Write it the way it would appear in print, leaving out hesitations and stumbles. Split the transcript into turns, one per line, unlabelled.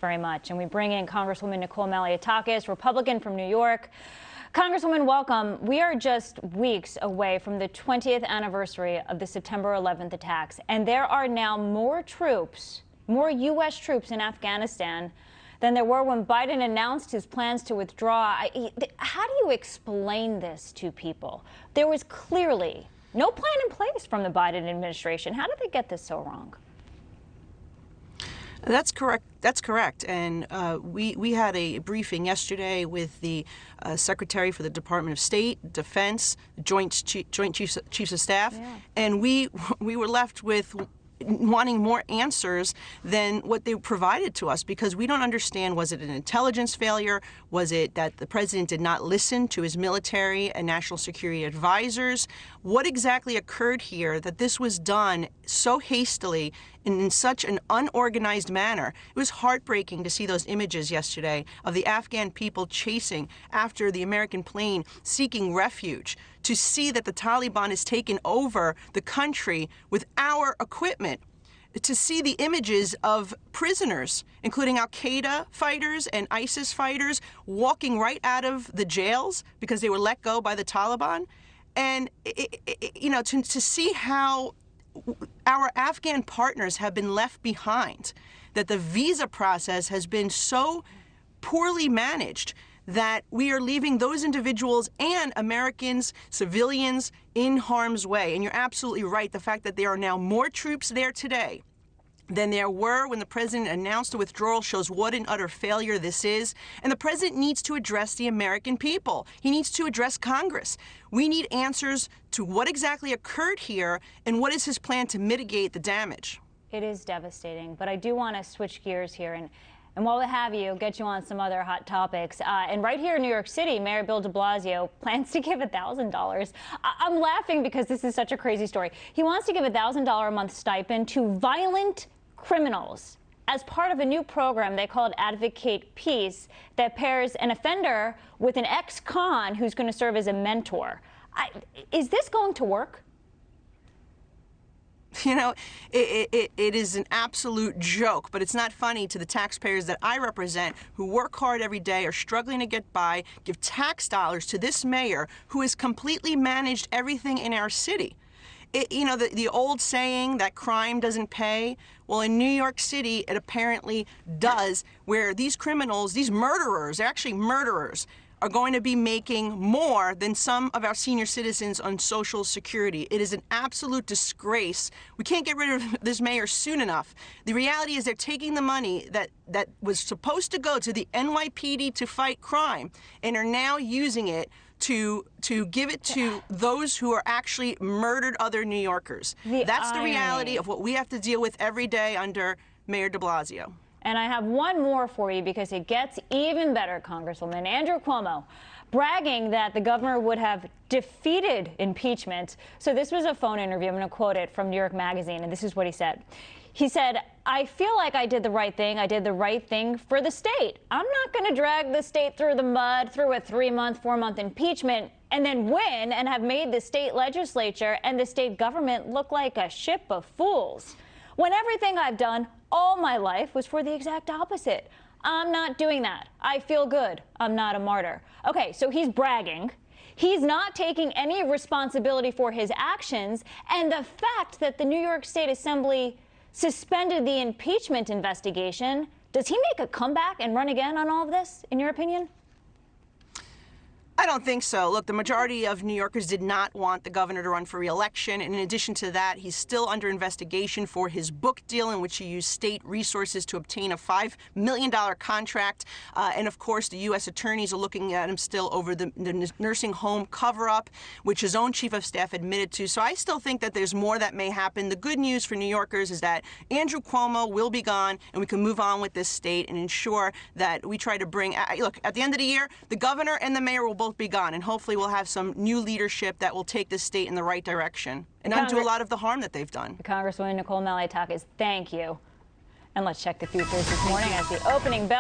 Very much. And we bring in Congresswoman Nicole Malliotakis, Republican from New York. Congresswoman, welcome. We are just weeks away from the 20th anniversary of the September 11th attacks, and there are now more troops, more U.S. troops in Afghanistan than there were when Biden announced his plans to withdraw. How do you explain this to people? There was clearly no plan in place from the Biden administration. How did they get this so wrong?
That's correct. That's correct. And we had a briefing yesterday with the Secretary for the Department of State, Defense, Joint Chiefs of Staff, and we were left with wanting more answers than what they provided to us, because we don't understand, was it an intelligence failure? Was it that the president did not listen to his military and national security advisors? What exactly occurred here that this was done so hastily and in such an unorganized manner? It was heartbreaking to see those images yesterday of the Afghan people chasing after the American plane seeking refuge, to see that the Taliban has taken over the country with our equipment, to see the images of prisoners, including Al-Qaeda fighters and ISIS fighters, walking right out of the jails because they were let go by the Taliban. And, to see how our Afghan partners have been left behind, that the visa process has been so poorly managed that we are leaving those individuals and Americans, civilians, in harm's way. And you're absolutely right. The fact that there are now more troops there today than there were when the president announced the withdrawal shows what an utter failure this is. And the president needs to address the American people. He needs to address Congress. We need answers to what exactly occurred here and what is his plan to mitigate the damage.
It is devastating, but I do want to switch gears here and while we have you, get you on some other hot topics. And right here in New York City, Mayor Bill de Blasio plans to give $1,000. I'm laughing because this is such a crazy story. He wants to give $1,000 a month stipend to violent criminals as part of a new program they call it Advocate Peace, that pairs an offender with an ex-con who's going to serve as a mentor. Is this going to work?
You know, it is an absolute joke, but it's not funny to the taxpayers that I represent, who work hard every day, are struggling to get by, give tax dollars to this mayor who has completely managed everything in our city. The old saying that crime doesn't pay, well, in New York City, it apparently does, where these criminals, these murderers, they're actually murderers, are going to be making more than some of our senior citizens on Social Security. It is an absolute disgrace. We can't get rid of this mayor soon enough. The reality is they're taking the money that was supposed to go to the NYPD to fight crime and are now using it to give it to those who are actually murdered other New Yorkers. That's the reality of what we have to deal with every day under Mayor de Blasio.
And I have one more for you because it gets even better, Congresswoman. Andrew Cuomo bragging that the governor would have defeated impeachment. So this was a phone interview. I'm going to quote it from New York Magazine, and this is what he said. He said, "I feel like I did the right thing. I did the right thing for the state. I'm not going to drag the state through the mud, through a 3-month, 4-month impeachment, and then win and have made the state legislature and the state government look like a ship of fools, when everything I've done all my life was for the exact opposite. I'm not doing that. I feel good. I'm not a martyr." Okay, so he's bragging. He's not taking any responsibility for his actions. And the fact that the New York State Assembly suspended the impeachment investigation, does he make a comeback and run again on all of this, in your opinion?
I don't think so. Look, the majority of New Yorkers did not want the governor to run for re-election. And in addition to that, he's still under investigation for his book deal in which he used state resources to obtain a $5 million contract. And of course, the U.S. attorneys are looking at him still over the nursing home cover-up, which his own chief of staff admitted to. So I still think that there's more that may happen. The good news for New Yorkers is that Andrew Cuomo will be gone, and we can move on with this state and ensure that we try to bring, look, at the end of the year, the governor and the mayor will both be gone, and hopefully we'll have some new leadership that will take this state in the right direction and undo a lot of the harm that they've done.
Congresswoman Nicole Malliotakis, thank you. And let's check the futures this morning as the opening bell.